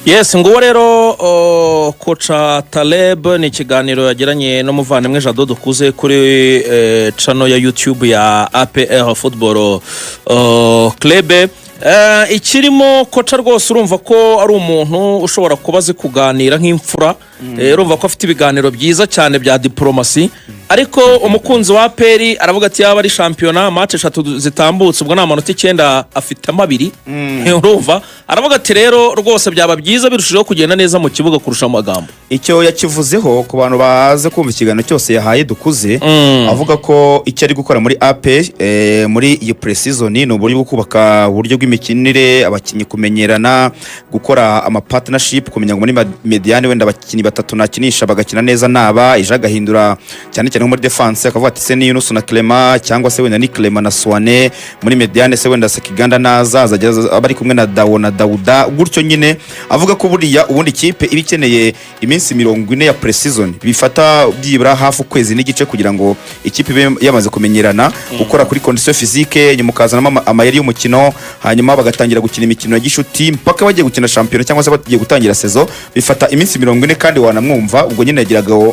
Yes, nguwo rero kocha Taleb ni ikiganiro yagiranye no muvandimwe Jado dukuze kuri channel ya YouTube ya APR Football Club. Ikirimo kocha rwose urumva ko ari umuntu ushobora kubaze kuganira nk'imfura, urumva ko afite ibiganiro byiza cyane bya diplomasi, ariko umukunzi wa APR aravuga ati yaba ari championnat match 3 zitambutse ubwo namanota 9 afite amabiri, urumva aravuga ati rero rwose byaba byiza birushijeho kugenda neza mu kibuga kurusha amagambo. Icyo yakivuzeho ku bantu baze kumva ikiganiro cyose yahaye dukuze, avuga ko icyo ari gukora muri APR muri iyi pre-season ni uburyo bwo kubaka uburyo bw'imikinire, abakinyi kumenyerana, gukora ama partnership, kumenya ngo muri mediane wenda abakinyi batatu nakinisha bagakina neza naba ije agahindura cyane cyane muri defense, akavuga ati se ni Yunus na Clement cyangwa se wenda ni Clement na Swane, muri mediane se wenda Sekiganda naza azajya abari kumwe na Dawo na Dauda, gutyo nyine avuga ko buriya ubundi kipe ibikeneye iminsi 40 ya pre-season bifata byibura hafu kwezi n'igice kugira ngo ikipe yamaze kumenyerana, gukora kuri condition physique, nyuma kazana amayeri y'umukino, hanyuma bagatangira gukina imikino ya gishuti mpaka bagiye gukina champion cyangwa se bagiye gutangira saison, bifata iminsi 40 kandi wanamwumva ubwo nyine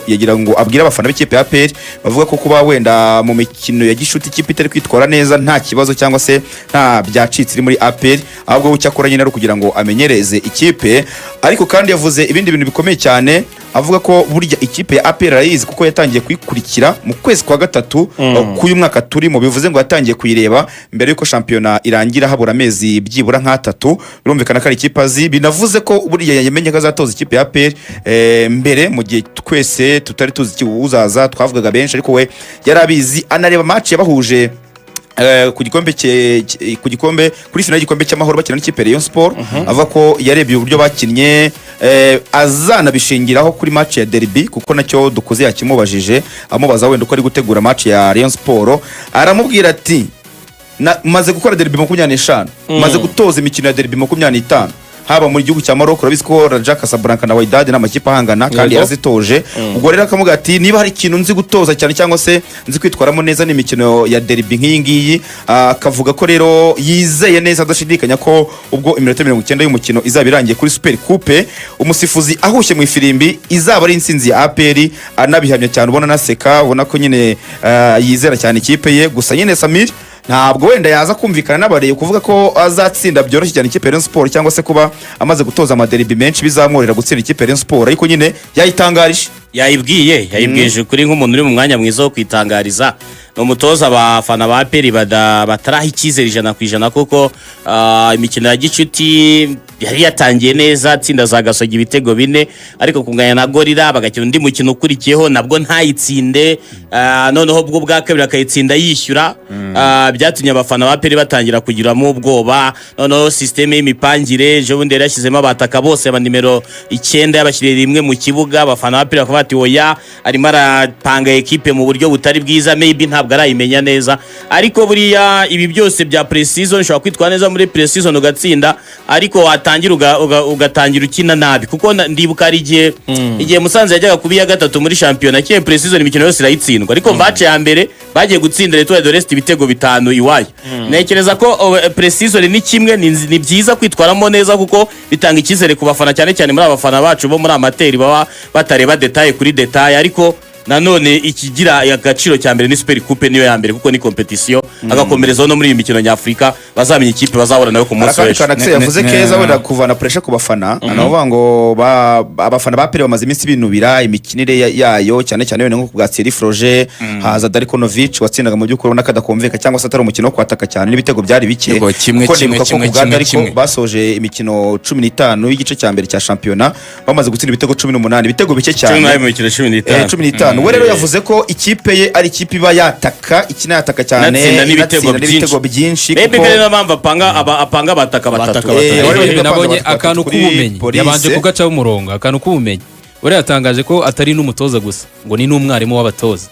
yagira ngo abwira abafana b'ikipe ya APR bavuga ko kuba wenda mu mikino ya gishuti ikipe itari kwitwara neza nta kibazo cyangwa se nta byacitse iri muri APR, ahubwo ucyakora nyine ari kugira ngo amenyereze ikipe. Ariko kandi yavuze ibindi bintu bikomeye cyane, avuga ko burya ikipe ya APR arayizi kuko yatangiye kuyikurikira mu kwezi kwa gatatu k'uyu mwaka turi mu, bivuze ngo yatangiye kuyireba mbere yuko championnat irangira habura amezi byibura nk'atatu. Birumvikana ko ari ikipe azi, binavuze ko burya yamenye ko azatoza ikipe ya APR mbere mu gihe twese tutari tuzi uzaza, twavugaga benshi ariko we yarabizi, anareba match yabahuje ku gikombe kuri finale y'igikombe cy'amahoro bakina n'ikipe RAYON SPORTS. Avuga ko yarebye uburyo bakinnye, azana bishingiraho kuri match ya derby kuko nacyo dukuze yakimubajije, amubaza wenda uko ari gutegura match ya RAYON SPORTS, aramubwira ati maze gukora derby 25, maze gutoza imikino ya derby 25 haba muri gihugu cya Maroc, urabizi ko Raja Casablanca na Wydad n'amakipe ahangana kandi yarazitoje. Ubwo rero akamuga ati niba hari ikintu nzi gutoza cyane cyangwa se nzi kwitwaramo neza n'imikino ya derby nk'iyi ngiyi, akavuga ko rero yizeye neza adashidikanya ko ubwo iminota 90 y'umukino izaba irangiye kuri Super Coupe, umusifuzi ahushye mu ifirimbi izaba ari insinzi ya APR, anabihamya cyane, ubona naseka, ubona ko nyine yizera cyane ikipe ye. Gusa nyine Samir ntabwo wenda yaza kumvikana n'abareye kuvuga ko azatsinda byoroshye cyane ikipe ya RAYON SPORTS cyangwa se kuba amaze gutoza amaderby menshi bizamurira gutsinda ikipe ya RAYON SPORTS, ariko nyine yayitangarije, yayibwije kuri nk'umuntu uri mu mwanya mwiza wo kwitangariza. Umutoza abafana ba APR bataraha icyizere 100% kuko imikino ya gicuti yari yatangiye neza, atsinda za Gasogi ibitego 4, ariko kunganya na Gorira bagakina undi mukino ukurikiyeho nabwo ntayitsinde, noneho bwo bwa kabiri akayitsinda yishyura, byatumye abafana ba APR batangira kugiramo ubwoba. Noneho systeme y'imipangire je bundi yarashyizemo abataka bose aba nimero 9 yabashyiriye rimwe mu kibuga, abafana ba APR bakaba bati oya arimo arapanga equipe mu buryo butari bwiza, maybe ntabwo arayimenya neza. Ariko buriya ibi byose bya pre-season ushobora kwitwa neza muri pre-season ugatsinda, ariko watangira ugatangira ukina nabi, kuko ndibuka ari igihe Musanze yajyaga kubiya gatatu muri championnat kiye pre-season imikino yose irayitsindwa, ariko match ya mbere bagiye gutsinda Etoile de l'Est ibitego 5 iwayo. Nekereza ko pre-season ni kimwe, ni byiza kwitwaramo neza kuko bitanga icyizere ku bafana, cyane cyane muri abafana bacu bo muri amateri baba batareba detail kuri detail. Ariko nanone ikigira agaciro cya mbere ni Super Coupe, niyo ya mbere kuko ni competition, agakomereza no muri imikino nyafrika bazamenya ikipe bazahura nayo ku munsi w'ejo. Arakana yavuze keza wenda kuvana pressure ku bafana, anavuga ngo abafana ba APR bamaze iminsi binubira imikinire yayo, cyane cyane wenda nko ku Gatsiri Froge, haza Darikonovic watsindaga mu by'ukuri ubona kadakomveka cyangwa se atari umukino kwataka cyane n'ibitego byari bike, kimwe basoje imikino 15 y'igice cya mbere cya championnat bamaze gutsinda ibitego 18, ibitego bike cyane 15. We rero yavuze ko ikipe ye ari ikipe iba yataka, ikina yataka cyane n'ibitego byinshi, kuko rero mpamvu apanga bataka batatu. Nabonye akantu k'ubumenyi yabanje kugaca umurongo, akantu k'ubumenyi bari yatangaje ko atari n'umutoza gusa ngo ni n'umwarimu w'abatoza.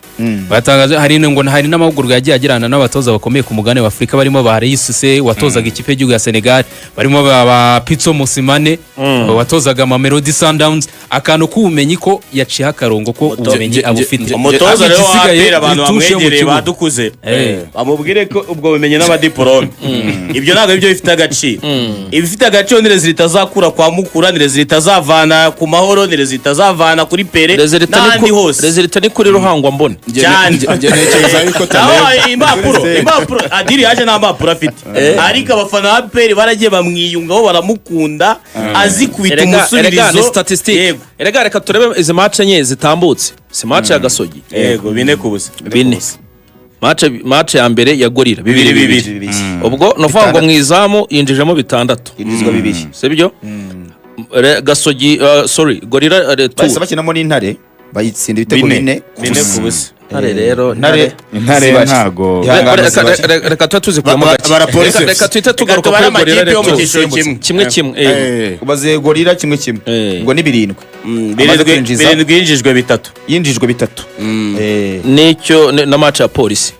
Batangaje hari n'amahugurwa yagiye agirana n'abatoza bakomeye ku mugane wa Afrika barimo ba Reisuse watozaga ikipe y'igihugu ya Senegal, barimo ba Pitso Musimane watozaga Mamelodi Sundowns. Akantu k'ubumenyi ko yaciye akarongo ko ubumenyi abufite. Umutoza rero wapera abantu bamwegereye badukuze bamubwire ko ubwo bumenyi n'abadiplome ibyo ntabwo ibyo bifite agaciro. Ibifite agaciro ni rezilita zakura kwa Mukura, ni rezilita zavana ku Mahoro, ni rezilita zavana kuri Pere n'ahandi hose. Rezilita ni kuri Ruhangwa mbone cyane ntekereza yuko impapuro adiri yaje nta mpapuro afite, ariko abafana ba APR baragiye bamwiyungaho baramukunda azi kubita umusubirizo. Erega reka turebe izi match enye zitambutse, si match ya Gasogi yego 4-4 match ya mbere ya Gorira 2-2 ubwo novuga ngo mwizamu yinjijemo 6 yinjizwa 2 sibyo. Gasogi sorry Gorira bahise bakinamo n'Intare bayitsinda ibitego 4-4. Ntare rero Intare ntago reka tuzikuramo gake, reka twite tugaruka kuri Gorira kimwe ubaze Gorira 1-1 ngo ni 7 yinjijwe 3 nicyo na match ya Polisi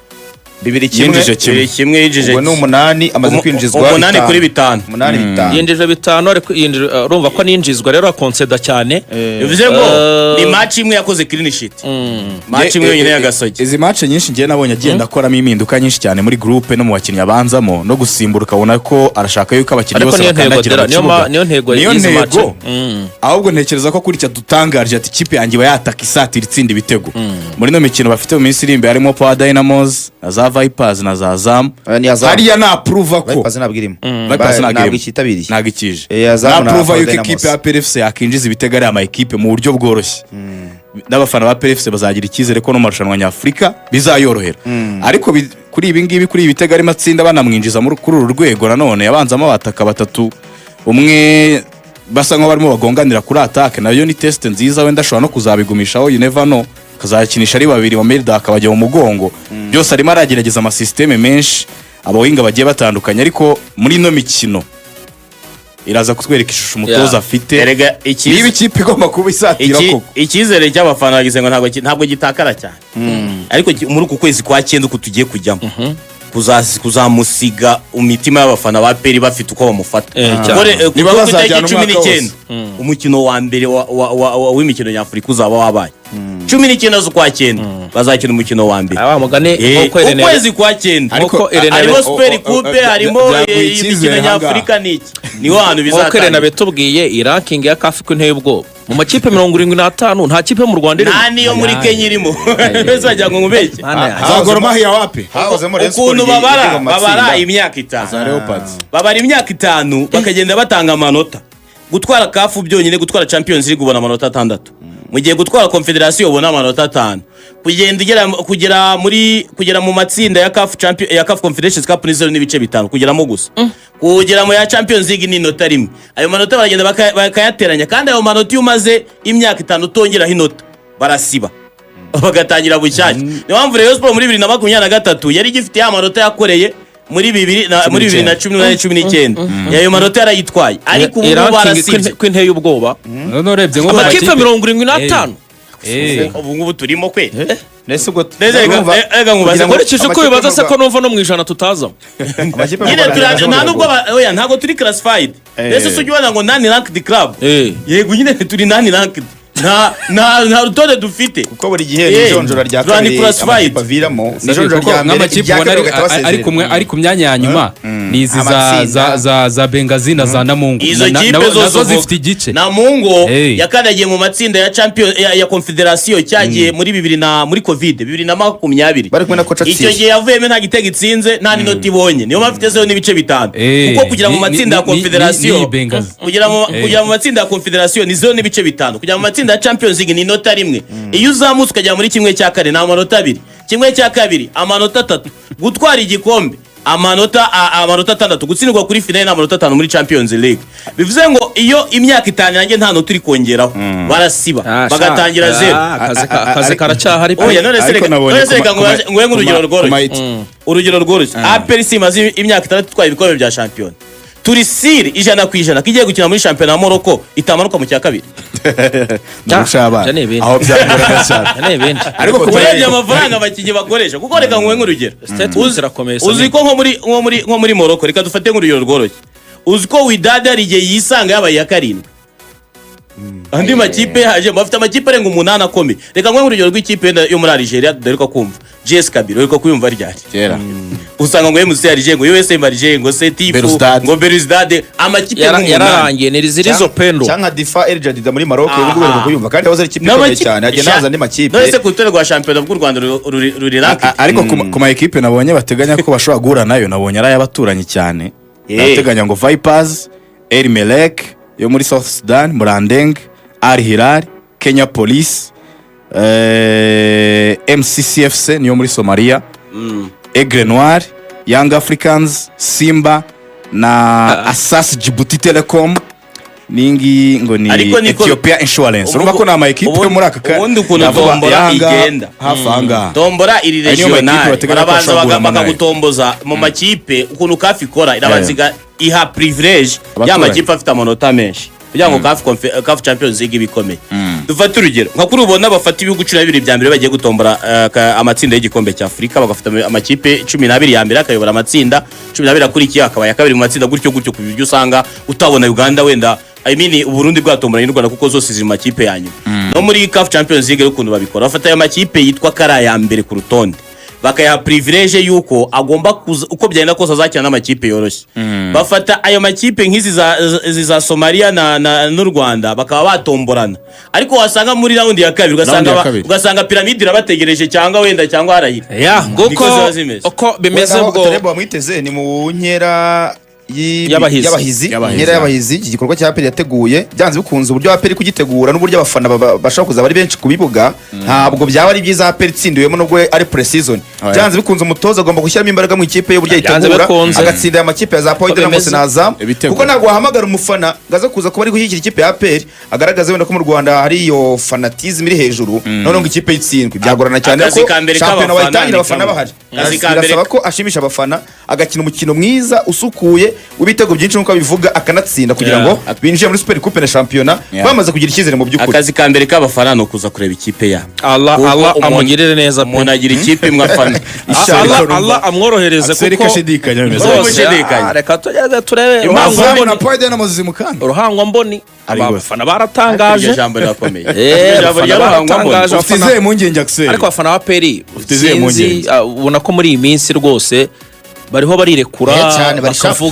2-1 yinjije ubwo ni 8 amaze kwinjizwa 8-5 yinjije 5 ariko urumva ko ninjizwa rero akonseda cyane. Bivuze ngo ni match imwe yakoze clean sheet, match imwe yonyine ya Gasogi. Izi match nyinshi ngiye nabonye agenda akoramo impinduka nyinshi cyane muri groupe no mu bakinnyi abanzamo no gusimburuka ubona ko arashaka yuko abakinnyi bose bakandagira niyo ntego y'izi match. Ahubwo ntekereza ko kuri cya dutangaje ati ikipe yanjye bayataka isatira itsinda ibitego muri no mikino bafite mu minsi iri imbere harimo Power Dynamos za Vipers na za Zam. Hariya na approve ko Vipers nabwirimo ntabwo ikitabiri ntabwo ikije na approve yuko ikipe ya PFC yakinjiza ibitego ari ama equipe mu buryo bworoshye. N'abafana ba PFC bazagira ikizere ko no marushanwa nyafrika bizayorohera. Ariko kuri ibi ngibi kuri ibitego ari matsinda banamwinjiza kuri uru rwego nanone yabanzamo abataka batatu, umwe basa nko barimo bagonganira kuri attack, nayo ni test nziza wenda ashobora no kuzabigumishaho, you never know, kazakinisha ari babiri Mamelda akabajya mu mugongo. Byose arimo aragerageza ama systeme menshi abawinga bagiye batandukanye, ariko muri no mikino iraza kutwereka ishusho umutoza afite. Niba ikipe igomba kuba isatira koko ikizere cy'abafana bagize ngo ntabwo gitakara cyane, ariko muri uku kwezi kwa 9 uko tugiye kujyamo kuzamusiga umutima y'abafana ba APR bafite uko bamufata. Niba bazajyana 19 umukino wa mbere w'imikino nyafurika uzaba wabaye 19 z'ukwa 9 bazakina umukino wa mbere ukwezi kwa 9 harimo Super Coupe harimo imikino nyafurika niki niho hantu bizatanga. Nabe tubwiye iranking ya CAF ko nteye ubwoba mu makipe 75 nta kipe mu Rwanda irimo, nta niyo muri Kenya irimo. Bezajya ngo ngubeke Gor Mahia wapi ukuntu babara imyaka 5 babara imyaka 5 bakagenda batanga amanota. Gutwara CAF byonyine, gutwara Champions League ubona amanota 6, mu gihe gutwara Confederation ubona amanota 5, kugera mu matsinda ya CAF Confederations Cup nizo n'ibice 5 kugeramo gusa. Kugera mu ya Champions League ni nota rimwe. Ayo manota baragenda bakayateranya, kandi ayo manota umaze imyaka 5 utongeraho inota barasiba bagatangira bushyashya. Niyo mpamvu Rayon Sport muri 2023 yari gifite ya manota yakoreye muri 2019 yayo manota yarayitwaye, ariko ubu barasibye kwinteye ubwoba. None urebye ngo amakipe 75 ubu ngubu turimo kwe nese ubwo ega ngubaze nkurikije ko bibaza se ko numva no mu ijana tutazamo. Nyine turanje nta nubwo oya ntago turi classified. Nese sujyana ngo nani ranked club, yego nyine turi nani ranked, nta rutone dufite kuko buri gihe nijonjora rya kabiri amakipe aviramo nijonjora rya mbere ari ku myanya ya nyuma ni izi za Bengazi na za Namungo, izo kipe nazo zifite igice. Namungo yakanagiye mu matsinda ya champion ya Confederation cyagiye muri 2000 muri Covid 2020 bari kumwe na coach icyo gihe yavuyemo nta gitego itsinze nta n'inoti ibonye, niyo bafite zo n'ibice 5 kuko kugira mu matsinda ya Confederation kugira mu matsinda ya Confederation nizo n'ibice 5 kugira mu matsinda ya Champions League ni nota rimwe. Iyo uzamutse ukajya muri kimwe cya kane na amanota 2, kimwe cya kabiri amanota 3, gutwara igikombe amanota 6, gutsindwa kuri finale amanota 5 muri Champions League. Bivuze ngo iyo imyaka 5 yanjye nta nota uri kongeraho barasiba bagatangira zero. Akazi karacyahari. Oya none sereka ngo urugero rworoshye APR imaze imyaka 6 twaye ibikombe bya champion, turi siri 100% ko igiye gukina muri shampiyona ya Morocco itamanuka mu cya kabiri. Ndurusha abana Jane ibindi. aho byagorana cyane Jane benshi. ariko Kurebye amafaranga abakinnyi bakoresha kuko reka nguhe nk'urugero. Uzi ko nko muri Morocco reka dufate nk'urugero rworoshye. Uzi ko Wydad ari igihe yisanga yabaye ya karindwi. Andi makipe haje bafite amakipe arenga 8 akomeye. Reka nguhe nk'urugero rw'ikipe yo muri Algeria duheruka kumva. JS Kabiro ariko kuyumva ryari. kera Usanga ngo MC Alger ngo USA Alger ngo Setifu Belouizdad. ngo Belouizdad amakipe yararangiye ni zirizo pendo. cyangwa Difa El Jadida muri Maroc ubu bwo kuyumva kandi yahoze ari ikipe N'amakipe- ikomeye cyane agenda haza andi makipe None se ku rutonde rwa shampiyona bw'u Rwanda ruri ranking. ariko ku ma equipe nabonye bateganya ko bashobora guhura nayo nabonye ari ay'abaturanyi cyane bateganya ngo Vipers El Merreikh yo muri South Sudan Murandeng Al Hilal Kenya Police MCCFC niyo muri Somalia Aigle Noir Young Africans Simba na Asas Djibouti Telecom ningi ngo ni Ariko niko- Ethiopia Insurance urumva ko ni ama equipe yo muri aka ubundi ukuntu tombora igenda. hafi ahangaha Tombora iri Ayo niyo makipe regional bateganya ko barabanza bashobora guhura nayo. bakagutomboza mu makipe ukuntu kafi ikora irabanziga iha privilege Abaturanyi. y'amakipe afite amanota menshi kugira ngo CAF Champions League bikomeye. Dufate urugero nka kuri ubona bafata ibihugu 12 bya mbere bagiye gutombora amatsinda y'igikombe cya Afrika bagafata amakipe 12 ya mbere akayobora amatsinda 12 akurikiye akaba ya kabiri mu matsinda gutyo ku buryo usanga utabona Uganda wenda Uburundi bwatomboranye n'u Rwanda kuko zose ziri mu makipe yanyu. No muri CAF Champions League ukuntu babikora bafata ayo makipe yitwa kara ya mbere ku rutonde bakayaha privilege yuko agomba uko byagenda kose azakina n'amakipe yoroshye. Bafata ayo makipe nk'izi za Somalia n'u Rwanda bakaba batomborana ariko wasanga muri round ya kabiri ugasanga piramide irabategereje cyangwa harahira uko bimeze ubwo Taleb wamwiteze ni mu nkera Y'abahizi. nkera y'abahizi iki gikorwa cya APR yateguye byanze bikunze uburyo APR kugitegura n'uburyo abafana bashaka kuza bari benshi kubibuga ntabwo byaba ari byiza APR itsindiwemo nubwo ari pre-season byanze bikunze umutoza agomba gushyiramo imbaraga mu ikipe y'uburyo yitegura agatsinda aya makipe ya za Point na Mose Nazam kuko ntabwo wahamagara umufana gaza kuza kuba ari gushyigikira ikipe ya APR agaragaza wenda ko mu Rwanda hari iyo fanatism iri hejuru none ngo ikipe itsindwe byagorana cyane ko shampiyona wayitangira abafana bahari birasaba ko ashimisha abafana agakina umukino mwiza usukuye w'ibitego byinshi nkuko bivuga akanatsinda kugira ngo binjire muri Super Coupe na shampiyona bamaze kugira icyizere mu by'ukuri. Akazi ka mbere k'abafana no kuza kureba ikipe ya Allah amugirire neza umuntu agira ikipe mwafana Allah amworohereze kuko reka tujye turebe impamvu na Point na Moses mukanda uruhango mboni abafana baratangaje ijambo rirakomeye ufite mu ngenge Axel ariko abafana ba Peri Ufite impungenge. ubona ko muri iyi minsi rwose bariho barirekura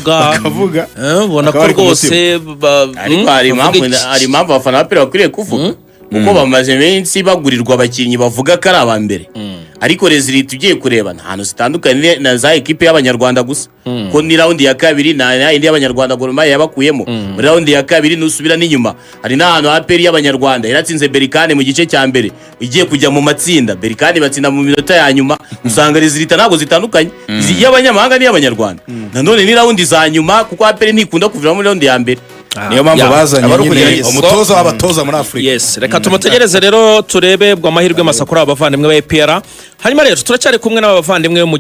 bakavuga ubona ko rwose ariko hari impamvu abafana ba Peri bakwiriye kuvuga kuko bamaze iminsi bagurirwa abakinnyi bavuga ko ari aba mbere ariko rezili tugiye kureba nta hantu zitandukanye na za ekipe y'abanyarwanda gusa ko ni round ya kabiri na indi y'abanyarwanda Gor Mahia yabakuyemo muri round ya kabiri nusubira n'inyuma hari n'ahantu APR y'abanyarwanda yaratsinze Berkane mu gice cya mbere igiye kujya mu matsinda Berkane batsinda mu minota ya nyuma usanga rezili ntabwo zitandukanye izi y'abanyamahanga ni y'abanyarwanda nanone ni round za nyuma kuko APR ntikunda kuvira muri round ya mbere niyo mpamvu bazanye umutoza w'abatoza muri Afrika. Yes, reka tumutegereze rero turebe bwa amahirwe masakura abavandimwe ba APR. Hanyuma rero turacyari kumwe n'abavandimwe mu